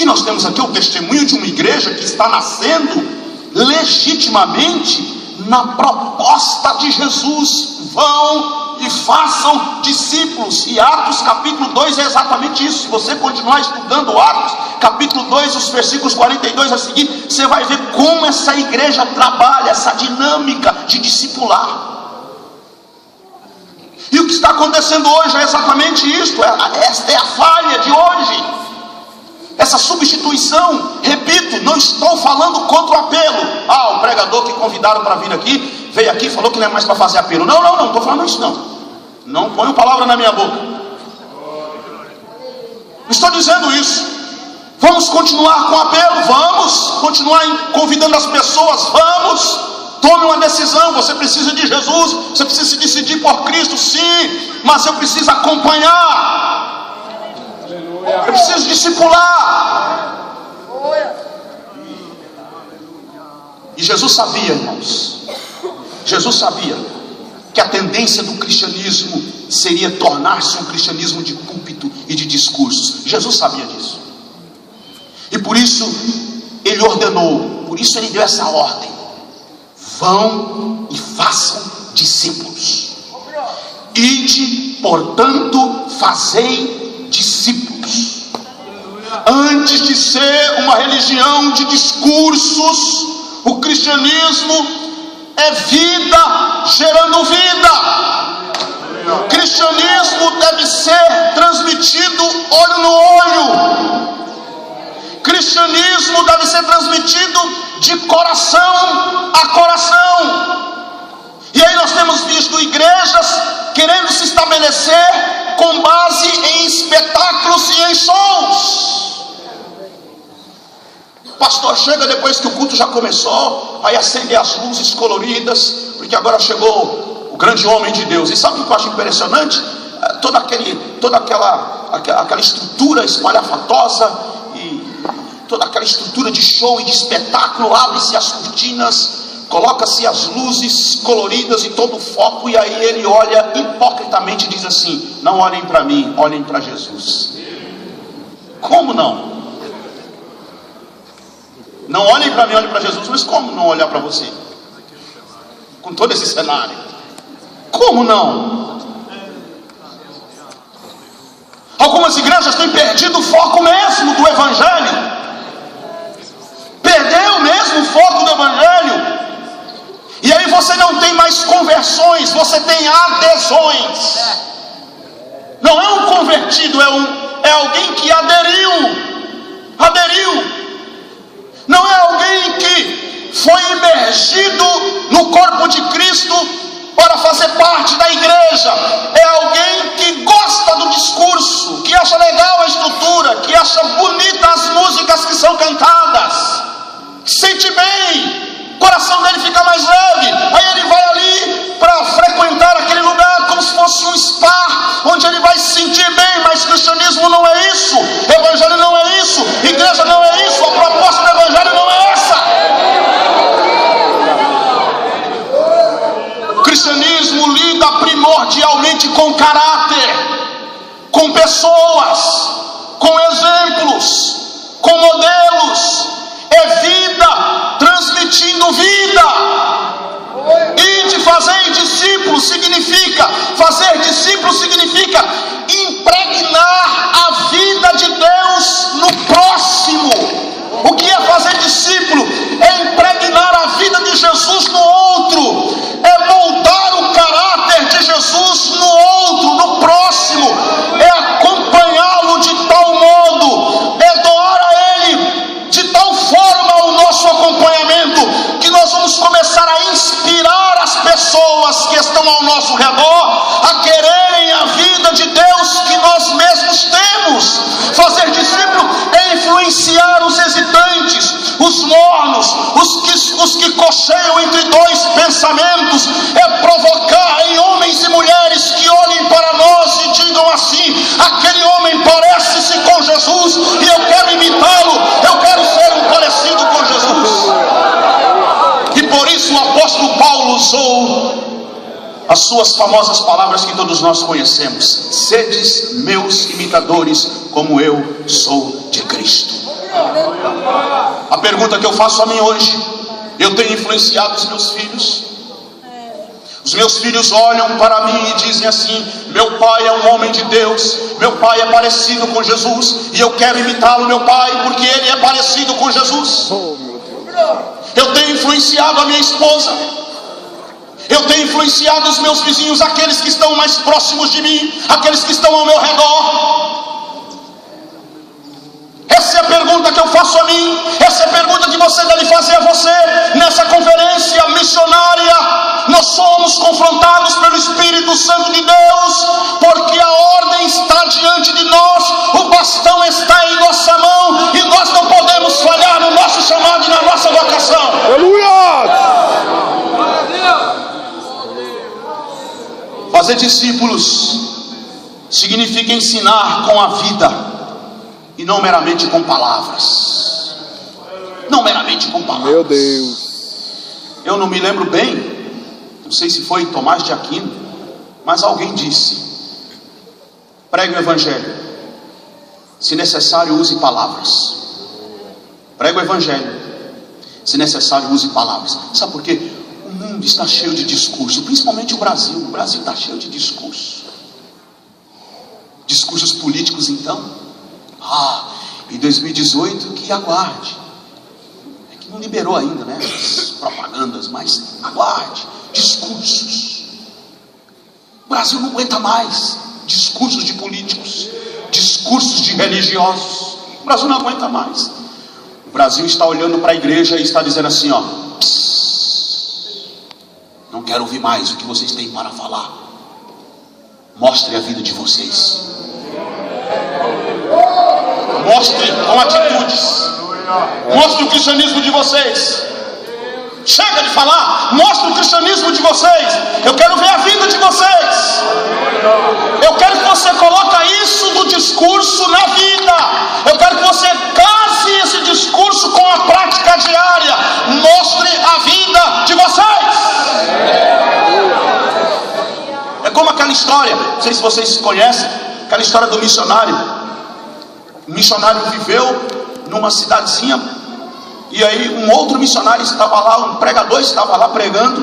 que nós temos aqui é o testemunho de uma igreja que está nascendo legitimamente na proposta de Jesus: vão e façam discípulos. E Atos capítulo 2 é exatamente isso. Se você continuar estudando Atos capítulo 2, os versículos 42 a seguir, você vai ver como essa igreja trabalha essa dinâmica de discipular. E o que está acontecendo hoje é exatamente isto. Esta é a falha de hoje, essa substituição. Repito, não estou falando contra o apelo. O pregador que convidaram para vir aqui, veio aqui e falou que não é mais para fazer apelo. Não estou falando isso não ponham palavra na minha boca. Não estou dizendo isso. Vamos continuar com o apelo, vamos continuar convidando as pessoas, vamos. Tome uma decisão. Você precisa de Jesus, você precisa se decidir por Cristo, sim, mas eu preciso acompanhar, eu preciso discipular. E Jesus sabia, irmãos, Jesus sabia que a tendência do cristianismo seria tornar-se um cristianismo de púlpito e de discursos. Jesus sabia disso, e por isso ele ordenou, por isso ele deu essa ordem: vão e façam discípulos. Ide, portanto, fazei discípulos. Antes de ser uma religião de discursos, o cristianismo é vida gerando vida. O cristianismo deve ser transmitido olho no olho. Cristianismo deve ser transmitido de coração a coração. E aí nós temos visto igrejas querendo se estabelecer com base em espetáculos e em shows. O pastor chega depois que o culto já começou, aí acende as luzes coloridas, porque agora chegou o grande homem de Deus. E sabe o que eu acho impressionante? Toda aquela estrutura espalhafatosa, toda aquela estrutura de show e de espetáculo, abre-se as cortinas, coloca-se as luzes coloridas e todo o foco, e aí ele olha hipocritamente e diz assim: não olhem para mim, olhem para Jesus. Como não? Não olhem para mim, olhem para Jesus. Mas como não olhar para você? Com todo esse cenário, como não? Algumas igrejas têm perdido o foco mesmo do evangelho. Perdeu mesmo o foco do evangelho. E aí você não tem mais conversões, você tem adesões. Não é um convertido, é alguém que aderiu. Não é alguém que foi imergido no corpo de Cristo para fazer parte da igreja. É alguém que gosta do discurso, que acha legal a estrutura, que acha bonita as músicas que são cantadas, sente bem, o coração dele fica mais leve. Aí ele vai ali para frequentar aquele lugar como se fosse um spa, onde ele vai se sentir bem. Mas cristianismo não é isso, evangelho não é isso, igreja não é isso, a proposta do evangelho não é essa. O cristianismo lida primordialmente com caráter, com pessoas, com exemplos, com modelos. É vida transmitindo vida. E de fazer discípulos significa, fazer discípulos significa impregnar a vida de Deus no próximo. O que é fazer discípulo? É impregnar a vida de Jesus no outro, é moldar o caráter de Jesus no outro, no próximo, é acompanhá-lo de tal modo, é doar a ele de tal forma o nosso acompanhamento, que nós vamos começar a inspirar as pessoas que estão ao nosso redor a quererem a vida de Deus que nós mesmos temos. Fazer discípulo é influenciar os hesitantes, os mornos, os que cocheiam entre dois pensamentos, é provocar em homens e mulheres que olhem para nós e digam assim: aquele homem parece-se com Jesus e eu quero imitá-lo, eu quero ser um parecido com Jesus. E por isso o apóstolo Paulo usou as suas famosas palavras que todos nós conhecemos: sedes meus imitadores como eu sou de Cristo. pergunta que eu faço a mim hoje: eu tenho influenciado os meus filhos? Os meus filhos olham para mim e dizem assim: meu pai é um homem de Deus, meu pai é parecido com Jesus, e eu quero imitá-lo, meu pai, porque ele é parecido com Jesus. Eu tenho influenciado a minha esposa, eu tenho influenciado os meus vizinhos, aqueles que estão mais próximos de mim, aqueles que estão ao meu redor. Essa é a pergunta que eu faço a mim, essa é a pergunta que você deve fazer a você. Nessa conferência missionária, nós somos confrontados pelo Espírito Santo de Deus, porque a ordem está diante de nós, o bastão está em nossa mão, e nós não podemos falhar no nosso chamado e na nossa vocação. Aleluia! Fazer discípulos significa ensinar com a vida, e não meramente com palavras. Não meramente com palavras. Meu Deus. Eu não me lembro bem, não sei se foi Tomás de Aquino, mas alguém disse: pregue o evangelho, se necessário use palavras. Pregue o evangelho, se necessário use palavras. Sabe por quê? O mundo está cheio de discurso, principalmente o Brasil. O Brasil está cheio de discurso. Discursos políticos, então. Em 2018 que aguarde. É que não liberou ainda, né, as propagandas, mas aguarde. Discursos. O Brasil não aguenta mais discursos de políticos, discursos de religiosos. O Brasil não aguenta mais. O Brasil está olhando para a igreja e está dizendo assim, ó: não quero ouvir mais o que vocês têm para falar. Mostre a vida de vocês. Mostre com atitudes. Mostre o cristianismo de vocês. Chega de falar, mostre o cristianismo de vocês. Eu quero ver a vida de vocês. Eu quero que você coloque isso do discurso na vida. Eu quero que você case esse discurso com a prática diária. Mostre a vida de vocês. É como aquela história, não sei se vocês conhecem, aquela história do missionário. O missionário viveu numa cidadezinha, e aí um outro missionário estava lá, um pregador estava lá pregando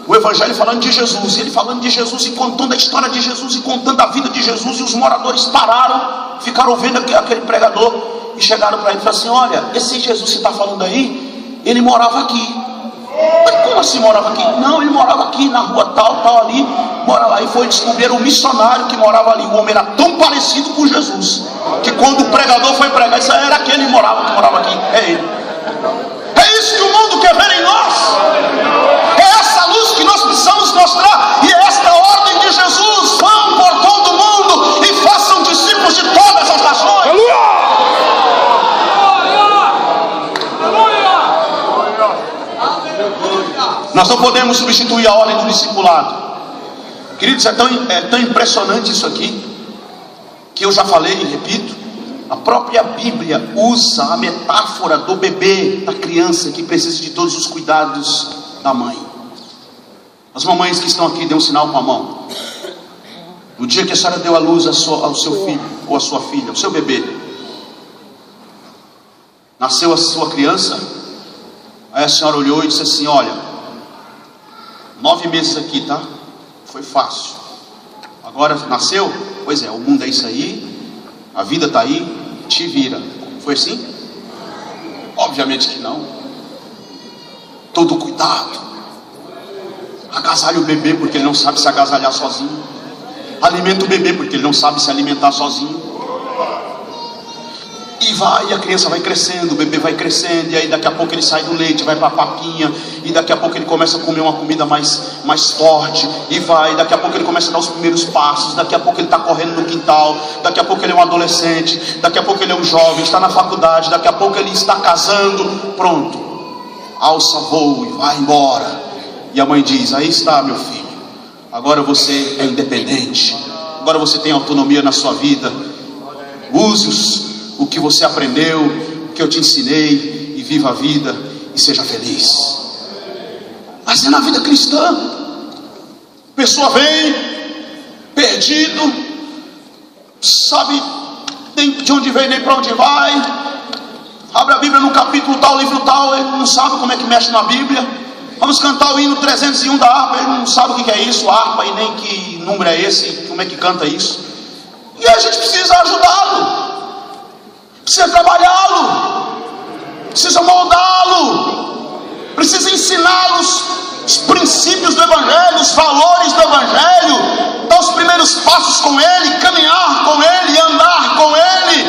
o evangelho, falando de Jesus. E ele falando de Jesus e contando a história de Jesus e contando a vida de Jesus. E os moradores pararam, ficaram ouvindo aquele pregador e chegaram para ele e falaram assim: olha, esse Jesus que você está falando aí, ele morava aqui. Mas como assim morava aqui? Não, ele morava aqui na rua tal ali, mora lá. E foi descobrir o missionário que morava ali. O homem era tão parecido com Jesus, que quando o pregador foi pregar, isso era aquele que morava aqui. É ele. É isso que o mundo quer ver em nós. É essa luz que nós precisamos mostrar. E é esta ordem de Jesus: vão por todo o mundo e façam discípulos de todas as nações. Aleluia! Nós não podemos substituir a ordem do discipulado. Queridos, é tão impressionante isso aqui, que eu já falei e repito. A própria Bíblia usa a metáfora do bebê, da criança que precisa de todos os cuidados da mãe. As mamães que estão aqui, dê um sinal com a mão. No dia que a senhora deu à luz ao seu filho ou à sua filha, ao seu bebê, nasceu a sua criança, aí a senhora olhou e disse assim: olha, 9 meses aqui, tá? Foi fácil. Agora nasceu? Pois é, o mundo é isso aí, a vida está aí, te vira. Foi assim? Obviamente que não. Todo cuidado. Agasalha o bebê porque ele não sabe se agasalhar sozinho. Alimenta o bebê porque ele não sabe se alimentar sozinho. E a criança vai crescendo, o bebê vai crescendo, e aí daqui a pouco ele sai do leite, vai para a papinha, e daqui a pouco ele começa a comer uma comida mais forte, daqui a pouco ele começa a dar os primeiros passos, daqui a pouco ele está correndo no quintal, daqui a pouco ele é um adolescente, daqui a pouco ele é um jovem, está na faculdade, daqui a pouco ele está casando, pronto, alça voo e vai embora. E a mãe diz: aí está, meu filho, agora você é independente, agora você tem autonomia na sua vida, use o que você aprendeu, o que eu te ensinei, e viva a vida e seja feliz. Mas é na vida cristã. A pessoa vem perdido, sabe nem de onde vem nem para onde vai, abre a Bíblia, não no capítulo tal, livro tal, ele não sabe como é que mexe na Bíblia. Vamos cantar o hino 301 da harpa, ele não sabe o que é isso, harpa, e nem que número é esse, como é que canta isso. E a gente precisa ajudá-lo, precisa trabalhá-lo, precisa moldá-lo, precisa ensiná-los os princípios do Evangelho, os valores do Evangelho, dar os primeiros passos com ele, caminhar com ele, andar com ele,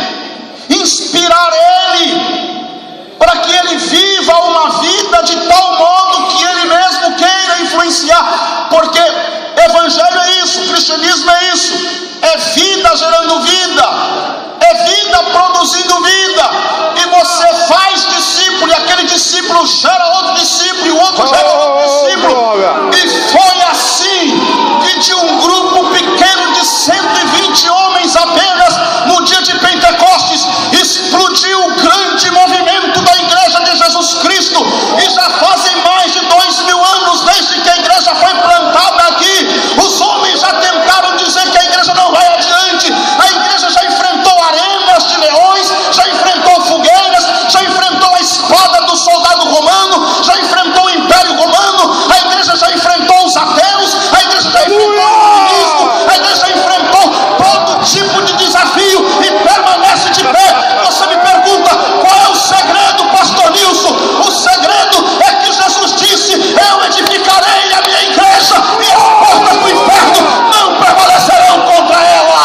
inspirar ele, para que ele viva uma vida de tal modo que ele mesmo queira influenciar, porque Evangelho é isso, cristianismo é isso, é vida gerando vida, é vida produzindo vida, e você faz discípulo, e aquele discípulo gera outro discípulo, e o outro gera outro discípulo, e foi assim que de um grupo pequeno de 120 homens apenas, no dia de Pentecostes, explodiu o grande movimento da igreja de Jesus Cristo, e já fazem mais de 2000 anos desde que a igreja foi plantada aqui. Os homens já tentaram dizer que a igreja não vai adiante, a igreja já enfrentou arenas de leões, já enfrentou fogueiras, já enfrentou a espada do soldado romano, já enfrentou o império romano, a igreja já enfrentou os ateus, a igreja já enfrentou o comunismo, a igreja já enfrentou todo tipo de desafio e permanece de pé. Você me pergunta, qual é o segredo, pastor Nilson? O segredo é que Jesus disse: eu edificarei a minha igreja e as portas do inferno não prevalecerão contra ela.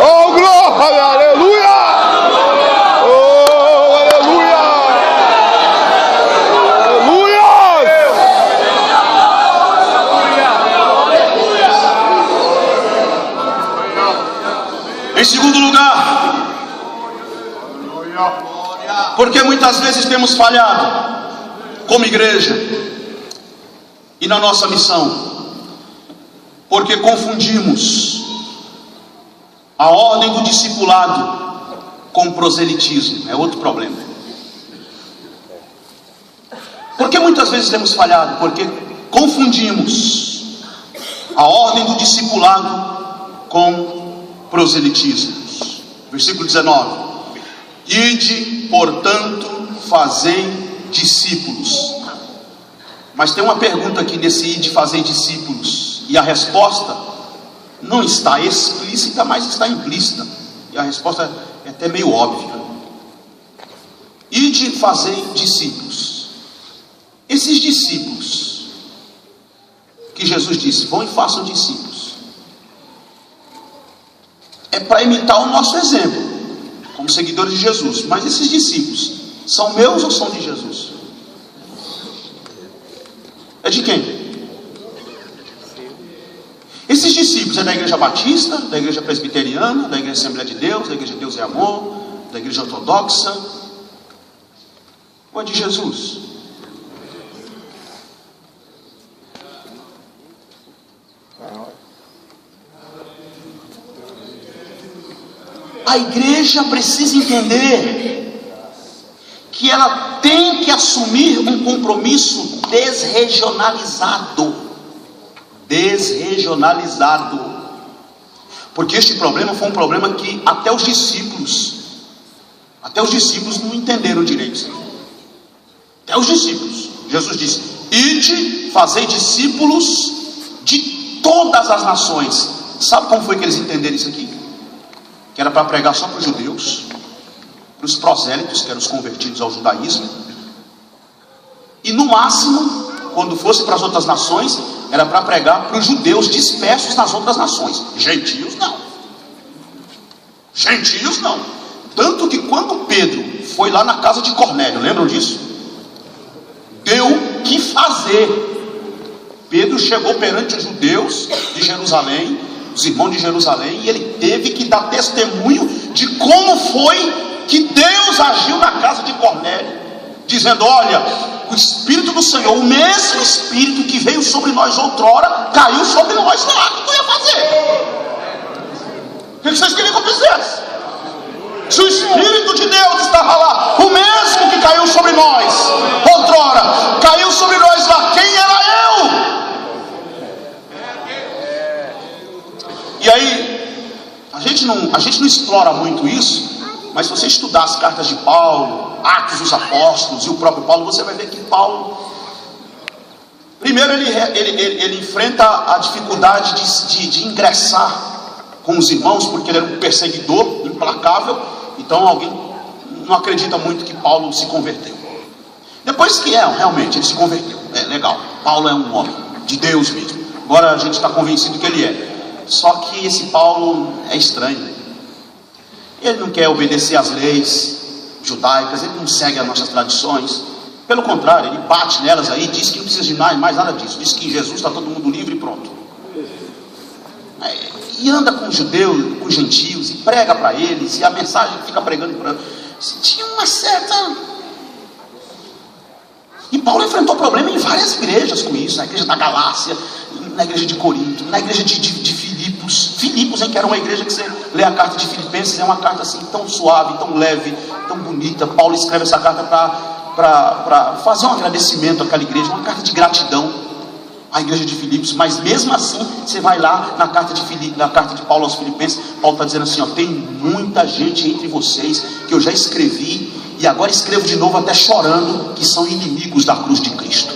Oh, glória, aleluia! Oh, aleluia! Em segundo lugar, porque muitas vezes temos falhado como igreja e na nossa missão, porque confundimos a ordem do discipulado com proselitismo. É outro problema. Porque muitas vezes temos falhado, porque confundimos a ordem do discipulado com proselitismo. Versículo 19: ide, portanto, fazei discípulos. Mas tem uma pergunta aqui nesse ide, fazei discípulos, e a resposta não está explícita, mas está implícita, e a resposta é até meio óbvia. Ide, fazei discípulos. Esses discípulos que Jesus disse, vão e façam discípulos, é para imitar o nosso exemplo como seguidores de Jesus. Mas esses discípulos são meus ou são de Jesus? É de quem? Esses discípulos é da igreja batista, da igreja presbiteriana, da igreja Assembleia de Deus, da igreja Deus é Amor, da igreja ortodoxa, ou é de Jesus? A igreja precisa entender que ela tem que assumir um compromisso desregionalizado. Porque este problema foi um problema que até os discípulos não entenderam direito. Até os discípulos. Jesus disse: ide, fazei discípulos de todas as nações. Sabe como foi que eles entenderam isso aqui? Que era para pregar só para os judeus, para os prosélitos, que eram os convertidos ao judaísmo, e no máximo, quando fosse para as outras nações, era para pregar para os judeus dispersos nas outras nações. Gentios não. Tanto que quando Pedro foi lá na casa de Cornélio, lembram disso? Deu o que fazer. Pedro chegou perante os judeus de Jerusalém, os irmãos de Jerusalém, e ele teve que dar testemunho de como foi que Deus agiu na casa de Cornélio, dizendo: olha, o Espírito do Senhor, o mesmo Espírito que veio sobre nós outrora, caiu sobre nós lá. O que tu ia fazer? O que vocês queriam que eu fizesse? Se o Espírito de Deus estava lá, o mesmo que caiu sobre nós outrora, caiu sobre nós lá, quem era eu E aí, a gente não explora muito isso, mas se você estudar as cartas de Paulo, Atos dos Apóstolos e o próprio Paulo, você vai ver que Paulo, primeiro ele enfrenta a dificuldade de ingressar com os irmãos, porque ele era um perseguidor implacável. Então alguém não acredita muito que Paulo se converteu. Depois que realmente ele se converteu, é legal, Paulo é um homem de Deus mesmo, agora a gente está convencido que ele é. Só que esse Paulo é estranho. Ele não quer obedecer às leis judaicas, ele não segue as nossas tradições. Pelo contrário, ele bate nelas aí, diz que não precisa de mais nada disso. Diz que em Jesus está todo mundo livre e pronto. E anda com judeus, com gentios, e prega para eles, e a mensagem que fica pregando para eles. Tinha uma certa... E Paulo enfrentou problema em várias igrejas com isso. Na igreja da Galácia, na igreja de Corinto, na igreja de Filipos. Filipos, que era uma igreja que você lê a carta de Filipenses, é uma carta assim tão suave, tão leve, tão bonita. Paulo escreve essa carta para fazer um agradecimento àquela igreja, uma carta de gratidão à igreja de Filipos. Mas mesmo assim, você vai lá na carta de Paulo aos Filipenses, Paulo está dizendo assim, tem muita gente entre vocês que eu já escrevi, e agora escrevo de novo até chorando, que são inimigos da cruz de Cristo.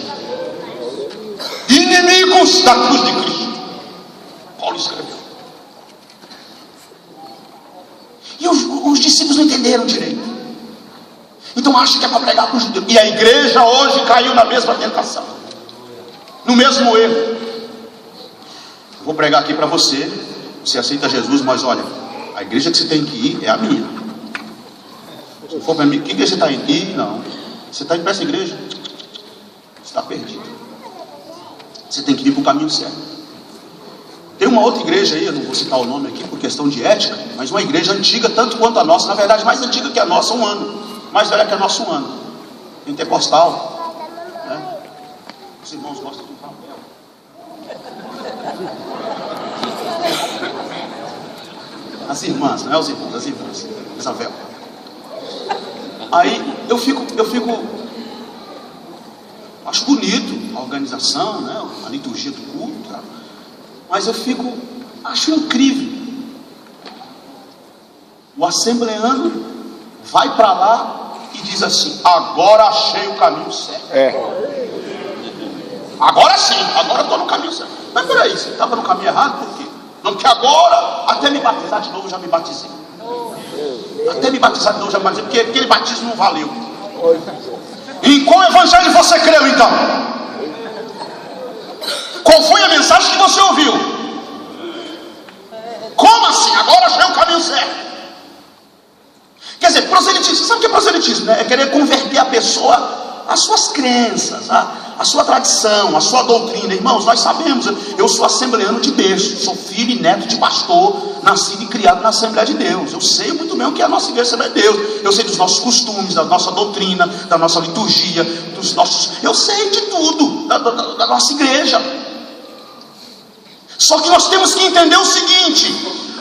Inimigos da cruz de Cristo. Paulo escreveu. E os discípulos não entenderam direito. Então acham que é para pregar para os judeus. E a igreja hoje caiu na mesma tentação, no mesmo erro. Eu vou pregar aqui para você. Você aceita Jesus, mas olha, a igreja que você tem que ir é a minha. Se for para mim, que igreja você está indo? Não, você está indo para essa igreja, você está perdido. Você tem que ir para o caminho certo. Tem uma outra igreja aí, eu não vou citar o nome aqui por questão de ética, mas uma igreja antiga tanto quanto a nossa, na verdade mais antiga que a nossa, 1 ano, mais velha que a nossa, 1 ano, pentecostal, né? Os irmãos gostam do papel. As irmãs, não é os irmãos, as irmãs, Isabel. Aí eu fico, acho bonito a organização, né? A liturgia do culto, tá? Mas eu acho incrível. O assembleano vai para lá e diz assim, agora achei o caminho certo. Agora sim, agora estou no caminho certo. Mas peraí, você estava no caminho errado por quê? Não, porque agora, até me batizar de novo, eu já me batizei. Até me batizar de novo, já me batizei, porque aquele batismo não valeu. Em qual evangelho você creu então? Qual foi a mensagem que você ouviu? Como assim? Agora achei o caminho certo. Quer dizer, proselitismo, você sabe o que é proselitismo, né? É querer converter a pessoa às suas crenças, à sua tradição, à sua doutrina. Irmãos, nós sabemos, eu sou assembleano de berço, sou filho e neto de pastor, nascido e criado na Assembleia de Deus. Eu sei muito bem o que é a nossa igreja Assembleia de Deus. Eu sei dos nossos costumes, da nossa doutrina, da nossa liturgia, dos nossos... Eu sei de tudo da nossa igreja. Só que nós temos que entender o seguinte: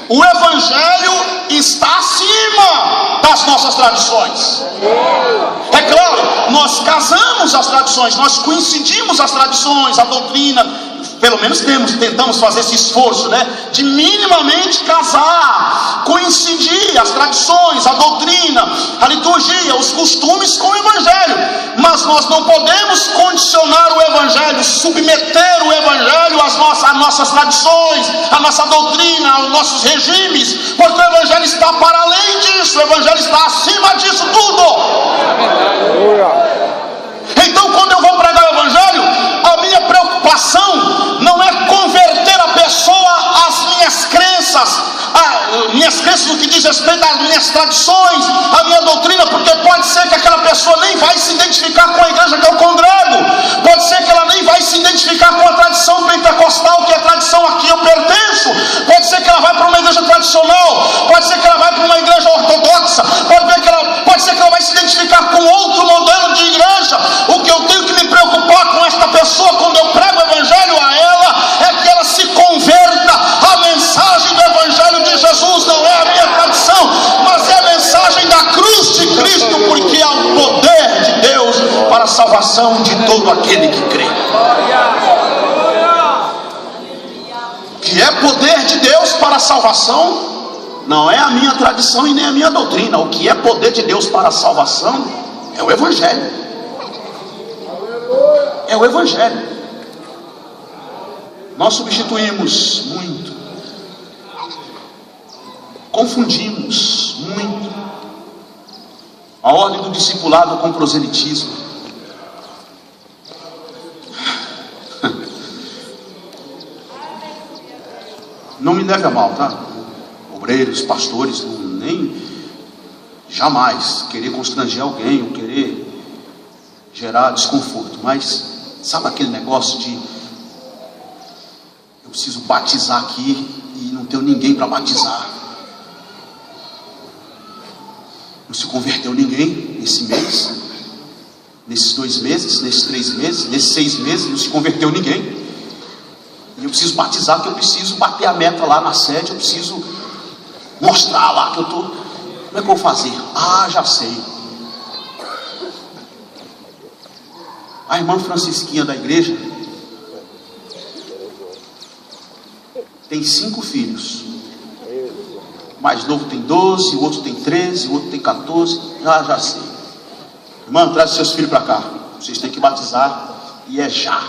o evangelho está acima das nossas tradições. É claro, nós casamos as tradições, nós coincidimos as tradições, a doutrina, pelo menos tentamos fazer esse esforço, né? De minimamente casar, coincidir as tradições, a doutrina, a liturgia, os costumes com o evangelho. Mas nós não podemos condicionar o evangelho, submeter o evangelho às nossas tradições, à nossa doutrina, aos nossos regimes, porque o evangelho está para além disso, o evangelho está acima disso tudo. Então, quando eu vou pregar o evangelho, a minha preocupação não é converter a pessoa às minhas crenças, no que diz respeito às minhas tradições, à minha doutrina, porque pode ser que aquela pessoa nem vai se identificar com a igreja que eu congrego, pode ser que ela nem vai se identificar com a tradição pentecostal, que é a tradição a que eu pertenço, pode ser que ela vai para uma igreja tradicional, pode ser que ela vai para uma igreja ortodoxa, pode ser que ela vai se identificar com outro modelo de igreja. O que eu tenho que me preocupar com esta pessoa quando eu prego o evangelho a ela é que ela se converta à mensagem do evangelho de Jesus. Não é a minha tradição, mas é a mensagem da cruz de Cristo, porque há o poder de Deus para a salvação de todo aquele que crê. Que é poder de Deus para para a salvação não é a minha tradição e nem a minha doutrina. O que é poder de Deus para a salvação é o Evangelho. É o Evangelho. Nós substituímos muito, confundimos muito a ordem do discipulado com proselitismo. Não me leve a mal, tá? Obreiros, pastores, nem jamais querer constranger alguém ou querer gerar desconforto, mas sabe aquele negócio de eu preciso batizar aqui e não tenho ninguém para batizar? Não se converteu ninguém nesse mês, nesses 2 meses, nesses 3 meses, nesses 6 meses, não se converteu ninguém. E eu preciso batizar, que eu preciso bater a meta lá na sede, eu preciso mostrar lá que eu estou. Como é que eu vou fazer? Ah, já sei. A irmã Francisquinha da igreja tem 5 filhos. O mais novo tem 12, o outro tem 13, o outro tem 14. Já sei. Irmã, traz seus filhos para cá. Vocês têm que batizar e é já.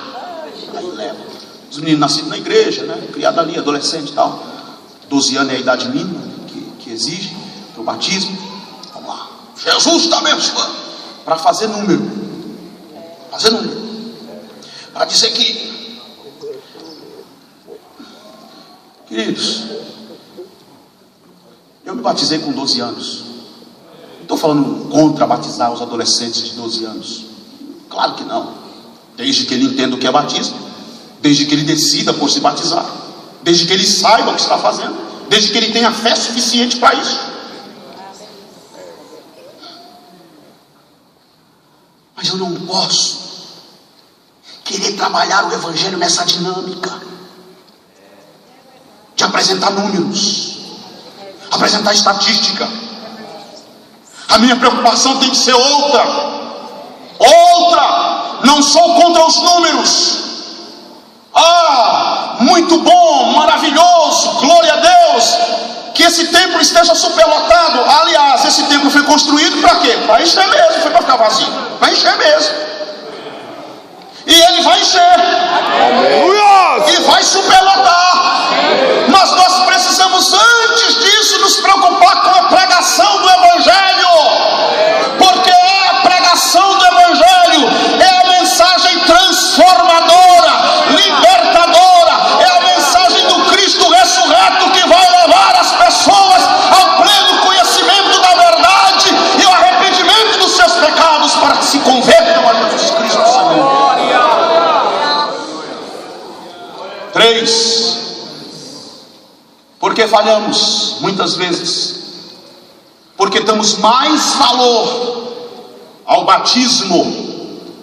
Aí leva. Os meninos nascidos na igreja, né? Criado ali, adolescente e tal. 12 anos é a idade mínima que exige para o batismo. Vamos lá. Jesus está abençoando. Para fazer número. Fazer número. Para dizer que, queridos, eu me batizei com 12 anos. Não estou falando contra batizar os adolescentes de 12 anos. Claro que não. Desde que ele entenda o que é batismo. Desde que ele decida por se batizar. Desde que ele saiba o que está fazendo. Desde que ele tenha fé suficiente para isso. Mas eu não posso querer trabalhar o Evangelho nessa dinâmica de apresentar números, apresentar estatística. A minha preocupação tem que ser outra. Não sou contra os números. Muito bom, maravilhoso, glória a Deus, que esse templo esteja superlotado. Aliás, esse templo foi construído para quê? Para encher mesmo, foi para ficar vazio, para encher mesmo. E ele vai encher. E vai superlotar. Mas nós precisamos antes disso nos preocupar com a pregação do Evangelho. Porque é a pregação do Evangelho, é a mensagem transformadora, libertadora, é a mensagem do Cristo ressurreto que vai levar as pessoas ao pleno conhecimento da verdade e ao arrependimento dos seus pecados para que se convertam a Jesus Cristo Senhor. 3. Porque falhamos muitas vezes, porque damos mais valor ao batismo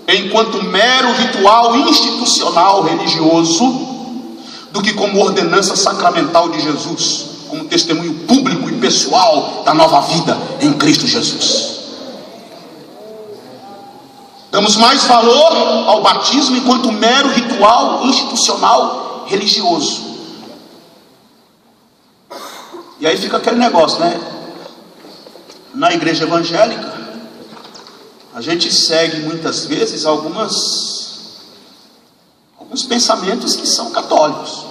enquanto mero ritual institucional religioso do que como ordenança sacramental de Jesus, como testemunho público e pessoal da nova vida em Cristo Jesus. Damos mais valor ao batismo enquanto mero ritual institucional religioso. E aí fica aquele negócio, né? Na igreja evangélica, a gente segue muitas vezes alguns pensamentos que são católicos.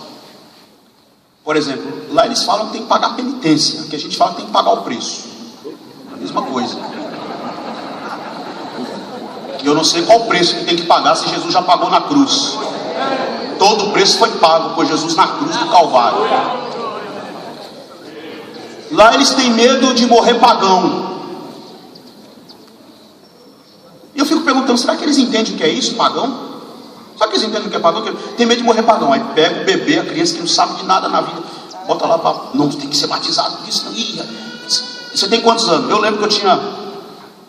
Por exemplo, lá eles falam que tem que pagar penitência, aqui a gente fala que tem que pagar o preço. A mesma coisa. E eu não sei qual preço que tem que pagar se Jesus já pagou na cruz. Todo o preço foi pago por Jesus na cruz do Calvário. Lá eles têm medo de morrer pagão. E eu fico perguntando, será que eles entendem o que é isso, pagão? Será que eles entendem o que é pagão? Tem medo de morrer pagão. Aí pega o bebê, a criança que não sabe de nada na vida, bota lá para... Não, tem que ser batizado. Isso não ia. Você tem quantos anos? Eu lembro que eu tinha...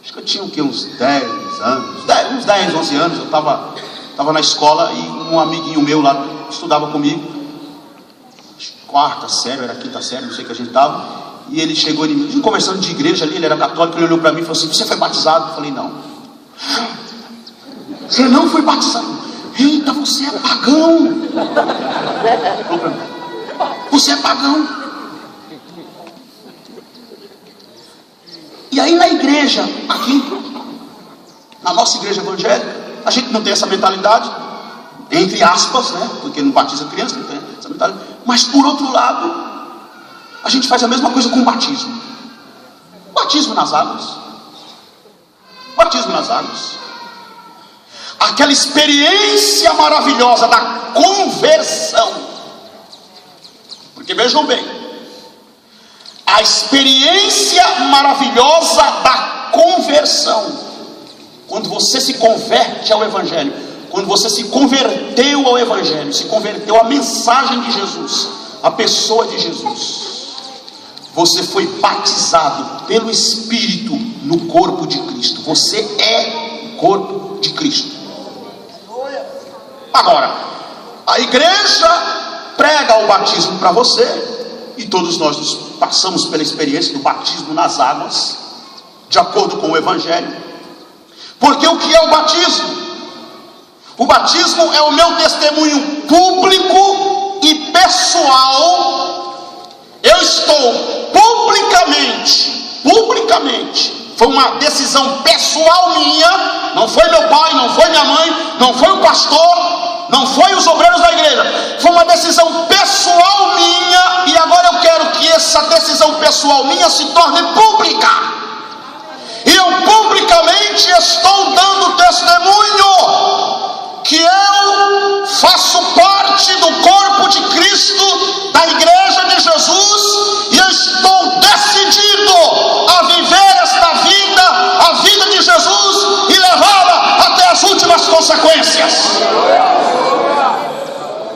Acho que eu tinha o quê? Uns 10 anos. Uns 10, 11 anos. Eu estava na escola e um amiguinho meu lá estudava comigo. Quarta série, era quinta série, não sei o que a gente estava. E ele chegou em mim, conversando de igreja ali, ele era católico, ele olhou para mim e falou assim: você foi batizado? Eu falei: não. Você não foi batizado? Eita, você é pagão. Você é pagão. E aí na igreja, aqui, na nossa igreja evangélica, a gente não tem essa mentalidade, entre aspas, né? Porque não batiza criança, não tem essa mentalidade. Mas por outro lado, a gente faz a mesma coisa com o batismo. Batismo nas águas. Batismo nas águas. Aquela experiência maravilhosa da conversão. Porque vejam bem, a experiência maravilhosa da conversão, quando você se converte ao Evangelho, quando você se converteu ao Evangelho, se converteu à mensagem de Jesus, à pessoa de Jesus, você foi batizado pelo Espírito no corpo de Cristo. Você é o corpo de Cristo. Agora, a igreja prega o batismo para você, e todos nós nos passamos pela experiência do batismo nas águas, de acordo com o Evangelho. Porque o que é o batismo? O batismo é o meu testemunho público e pessoal. Eu estou publicamente, foi uma decisão pessoal minha, não foi meu pai, não foi minha mãe, não foi o pastor, não foi os obreiros da igreja, foi uma decisão pessoal minha, e agora eu quero que essa decisão pessoal minha se torne pública, e eu publicamente estou dando testemunho que eu faço parte do corpo de Cristo, da igreja de Jesus, e eu estou decidido a viver esta vida, a vida de Jesus, e levá-la até as últimas consequências.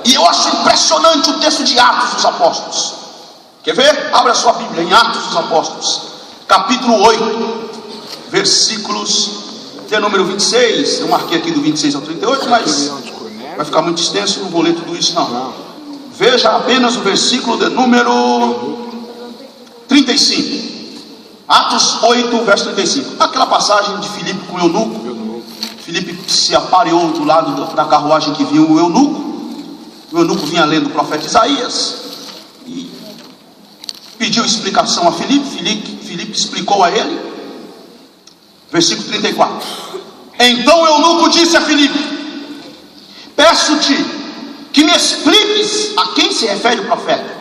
E eu acho impressionante o texto de Atos dos Apóstolos. Quer ver? Abra a sua Bíblia em Atos dos Apóstolos, capítulo 8, versículos de número 26, eu marquei aqui do 26 ao 38, mas vai ficar muito extenso, não vou ler tudo isso não. Veja apenas o versículo de número 35. Atos 8, verso 35. Aquela passagem de Filipe com o eunuco. Filipe se apareou do lado da carruagem que vinha o eunuco. O eunuco vinha lendo o profeta Isaías e pediu explicação a Filipe. Filipe explicou a ele. Versículo 34. Então o eunuco disse a Filipe: peço-te que me expliques a quem se refere o profeta.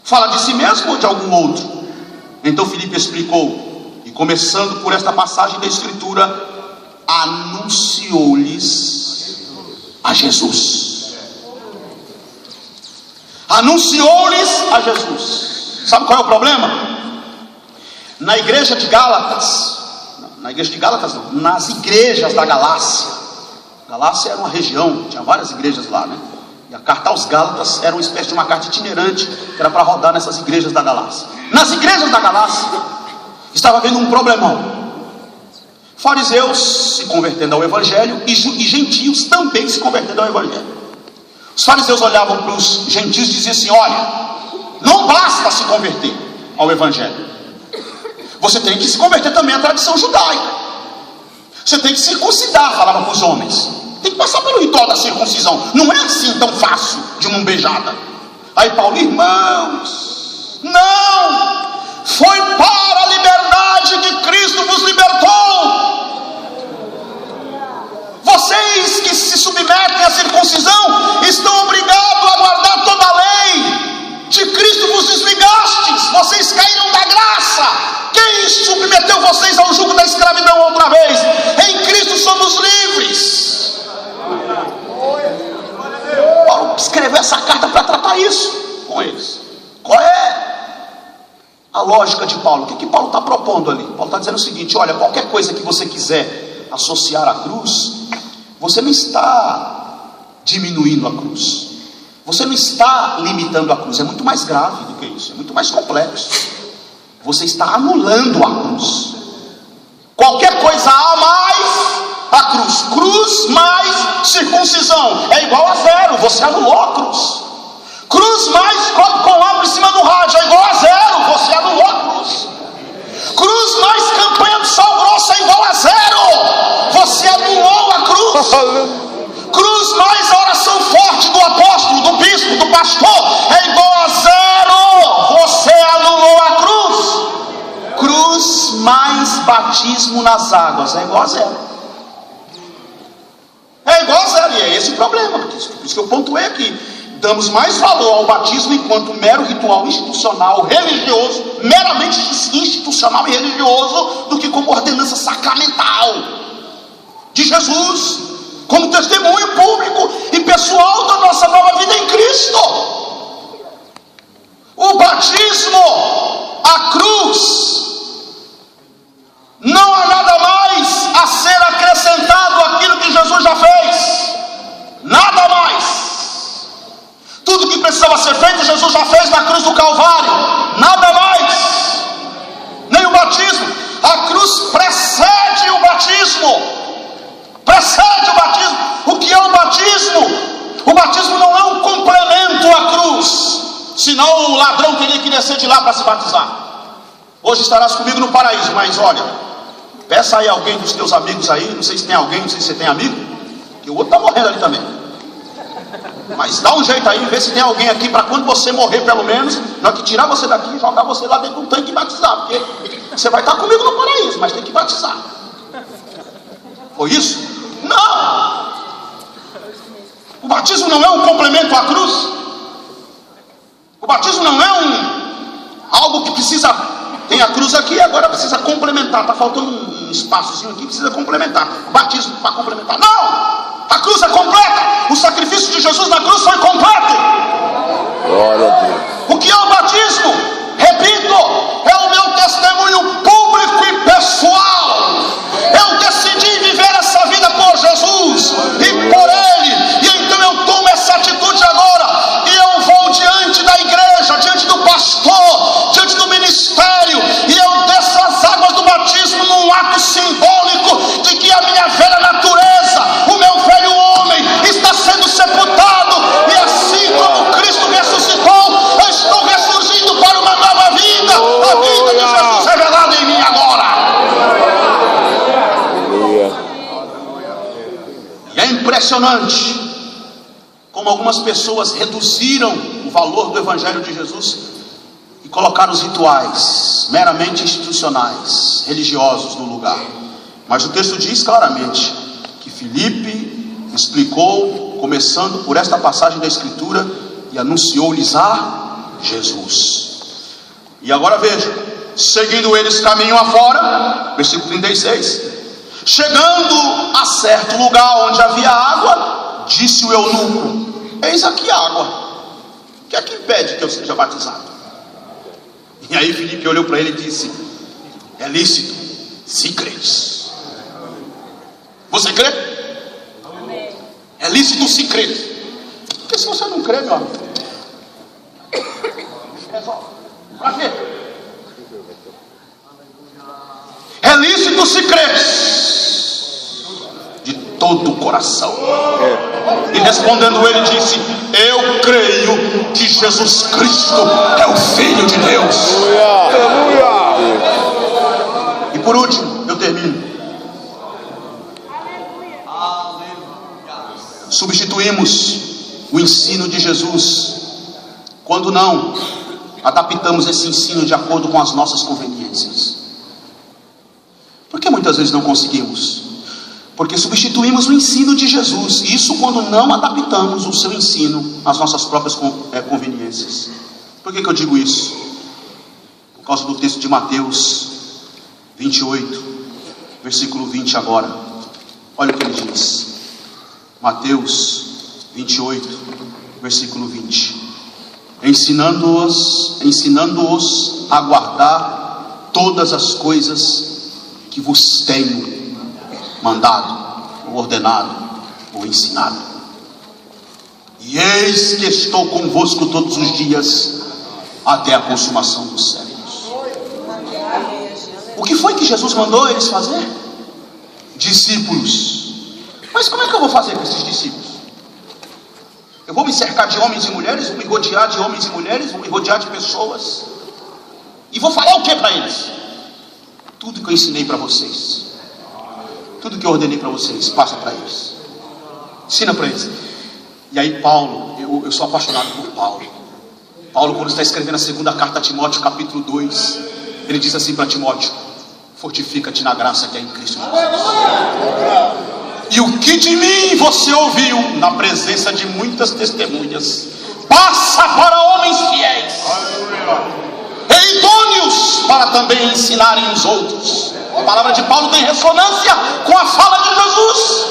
Fala de si mesmo ou de algum outro? Então Filipe explicou, e começando por esta passagem da Escritura, anunciou-lhes a Jesus. Anunciou-lhes a Jesus. Sabe qual é o problema? Na igreja de Gálatas, não, nas igrejas da Galácia. Galácia era uma região, tinha várias igrejas lá, né? E a carta aos Gálatas era uma espécie de uma carta itinerante, que era para rodar nessas igrejas da Galácia. Nas igrejas da Galácia estava havendo um problemão. Fariseus se convertendo ao Evangelho e gentios também se convertendo ao Evangelho. Os fariseus olhavam para os gentios e diziam assim: olha, não basta se converter ao Evangelho, você tem que se converter também à tradição judaica. Você tem que circuncidar, falavam para os homens. Tem que passar pelo ritual da circuncisão. Não é assim tão fácil de uma beijada. Aí Paulo: irmãos, não! Foi para a liberdade que Cristo vos libertou. Vocês que se submetem à circuncisão estão obrigados a guardar toda a lei. De Cristo vos desligastes, vocês caíram da graça. Quem submeteu vocês ao jugo da escravidão outra vez? Em Cristo somos livres. Paulo escreveu essa carta para tratar isso com eles. Qual é a lógica de Paulo? O que Paulo está propondo ali? Paulo está dizendo o seguinte: olha, qualquer coisa que você quiser associar à cruz, você não está diminuindo a cruz, você não está limitando a cruz. É muito mais grave do que isso, é muito mais complexo. Você está anulando a cruz. Qualquer coisa a mais, a cruz. Cruz mais circuncisão é igual a zero. Você anulou a cruz. Cruz mais copo com água em cima do rádio é igual a zero. Você anulou a cruz. Cruz mais campanha do sal grosso é igual a zero. Você anulou a cruz. Cruz mais a oração forte do apóstolo, do bispo, do pastor é igual a zero. Você anulou a cruz. Cruz mais batismo nas águas é igual a zero. É igual a zero, e é esse o problema. Por isso que eu pontuei aqui. Damos mais valor ao batismo enquanto mero ritual institucional, religioso, meramente institucional e religioso, do que como ordenança sacramental de Jesus, como testemunho público e pessoal da nossa nova vida em Cristo. O batismo, a cruz, não há nada mais a ser acrescentado àquilo que Jesus já fez. Nada mais. Tudo que precisava ser feito, Jesus já fez na cruz do Calvário. Nada mais. Nem o batismo. A cruz precede o batismo. Precede o batismo. O que é o batismo? O batismo não é um complemento à cruz. Senão o ladrão teria que descer de lá para se batizar. Hoje estarás comigo no paraíso. Mas olha, peça aí alguém dos teus amigos aí. Não sei se tem alguém, não sei se você tem amigo, que o outro está morrendo ali também. Mas dá um jeito aí, vê se tem alguém aqui para quando você morrer, pelo menos, na hora que tirar você daqui e jogar você lá dentro do tanque e batizar. Porque você vai estar comigo no paraíso, mas tem que batizar. Foi isso? Não! O batismo não é um complemento à cruz. O batismo não é algo que precisa. Tem a cruz aqui, agora precisa complementar. Está faltando um espaçozinho aqui, precisa complementar. Batismo para complementar. Não! A cruz é completa. O sacrifício de Jesus na cruz foi completo. Glória a Deus. O que é o batismo? Repito, é o meu testemunho público e pessoal. Eu decidi viver essa vida por Jesus e por Ele. E então eu tomo essa atitude agora. E eu vou diante da igreja, diante do pastor, diante do ministério. E eu desço as águas do batismo num ato simbólico de que a minha velha natureza, o meu velho homem, está sendo sepultado. E assim como Cristo ressuscitou, eu estou ressurgindo para uma nova vida. A vida de Jesus revelada em mim agora. E é impressionante como algumas pessoas reduziram o valor do Evangelho de Jesus e colocaram os rituais meramente institucionais, religiosos no lugar. Mas o texto diz claramente que Filipe explicou, começando por esta passagem da Escritura, e anunciou-lhes a Jesus. E agora veja, seguindo eles caminho afora, versículo 36, chegando a certo lugar onde havia água, disse o eunuco: eis aqui água, o que é que impede que eu seja batizado? E aí Filipe olhou para ele e disse: é lícito, se creres. Você crê? É lícito se crer. Porque se você não crê, meu amigo, para quê? É lícito se crer de todo o coração. E respondendo ele disse: eu creio que Jesus Cristo é o Filho de Deus. E por último, eu termino. Substituímos o ensino de Jesus quando não adaptamos esse ensino de acordo com as nossas conveniências. Por que muitas vezes não conseguimos? Porque substituímos o ensino de Jesus. Isso quando não adaptamos o seu ensino às nossas próprias conveniências. Por que eu digo isso? Por causa do texto de Mateus 28, versículo 20 agora. Olha o que ele diz. Mateus 28, versículo 20. Ensinando-os a guardar todas as coisas que vos tenho mandado, ou ordenado, ou ensinado. E eis que estou convosco todos os dias, até a consumação dos séculos. O que foi que Jesus mandou eles fazer? Discípulos. Mas como é que eu vou fazer com esses discípulos? Eu vou me cercar de homens e mulheres, vou me rodear de homens e mulheres, vou me rodear de pessoas, e vou falar o que para eles? Tudo que eu ensinei para vocês, tudo que eu ordenei para vocês, passa para eles, ensina para eles. E aí Paulo, eu sou apaixonado por Paulo. Paulo, quando está escrevendo a segunda carta a Timóteo, capítulo 2, ele diz assim para Timóteo: Fortifica-te na graça que é em Cristo Jesus. E o que de mim você ouviu na presença de muitas testemunhas, passa para homens fiéis e idôneos para também ensinarem os outros. A palavra de Paulo tem ressonância com a fala de Jesus.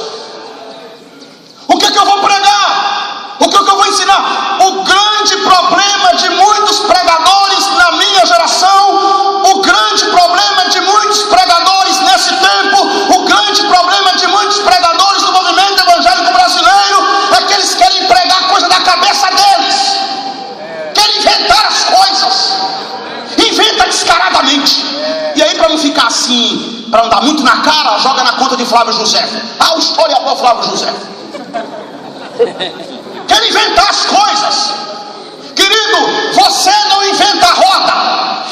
O que é que eu vou pregar? O que é que eu vou ensinar? O grande problema de muitos pregadores na minha geração, o grande problema de muitos pregadores nesse tempo, o grande problema de muitos pregadores do movimento evangélico brasileiro é que eles querem pregar coisa da cabeça deles, querem inventar as coisas, inventa descaradamente. E aí, para não ficar assim, para não dar muito na cara, joga na conta de Flávio José. O historiador Flávio José quer inventar as coisas. Querido, você não inventa a roda,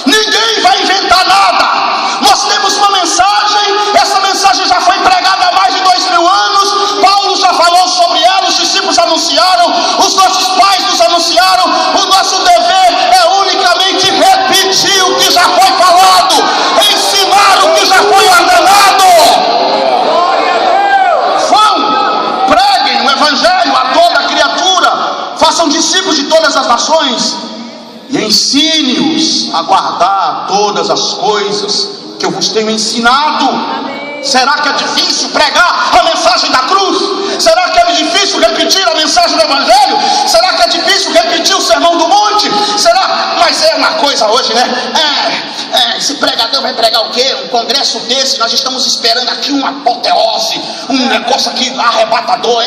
ninguém vai inventar nada. Nós temos uma mensagem, essa mensagem já foi pregada há mais de 2000 anos. Paulo já falou sobre ela, os discípulos anunciaram, os nossos pais nos anunciaram. O nosso dever é unicamente repetir o que já foi falado, ensinar o que já foi ordenado. Vão, preguem o evangelho a toda criatura, façam discípulos de todas as nações e ensine-os a guardar todas as coisas que eu vos tenho ensinado. Será que é difícil pregar a mensagem da cruz? Será que é difícil repetir a mensagem do evangelho? Será que é difícil repetir o sermão do monte? Será? Mas é uma coisa hoje, né? Esse pregador vai pregar o quê? Um congresso desse, nós estamos esperando aqui uma apoteose, um negócio aqui arrebatador.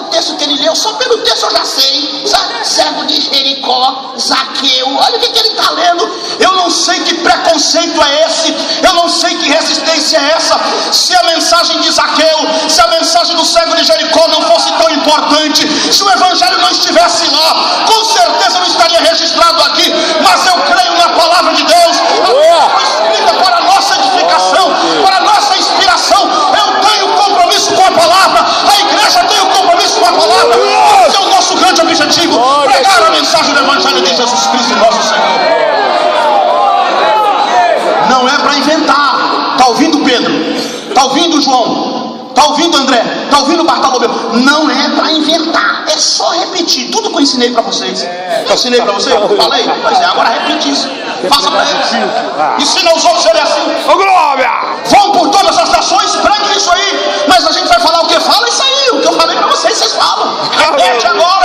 O texto que ele leu, só pelo texto eu já sei. Servo de Jericó, Zaqueu, olha o que ele está lendo. Eu não sei que preconceito é esse, eu não sei que resistência é essa. Se a mensagem de Zaqueu, se a mensagem do cego de Jericó não fosse tão importante, se o evangelho não estivesse lá, com certeza não estaria registrado aqui. Mas eu creio na palavra de Deus, foi escrita para a nossa edificação, para a nossa inspiração. Eu tenho compromisso com a palavra, a igreja tem um compromisso com a palavra. Esse é o nosso grande objetivo, pregar a mensagem do evangelho de Jesus Cristo, nosso Senhor. Não é para inventar. Está ouvindo Pedro? Está ouvindo João? Está ouvindo André? Está ouvindo Bartolomeu? Não é para inventar, é só repetir tudo que eu ensinei para vocês. Eu ensinei para vocês? Eu falei? Pois é, agora repete isso. Faça para eles. Ensina os outros a serem assim. Vão por todas as nações, preguem isso aí. Mas a gente vai falar o que? Fala isso aí. O que eu falei para vocês, vocês falam. Repete agora.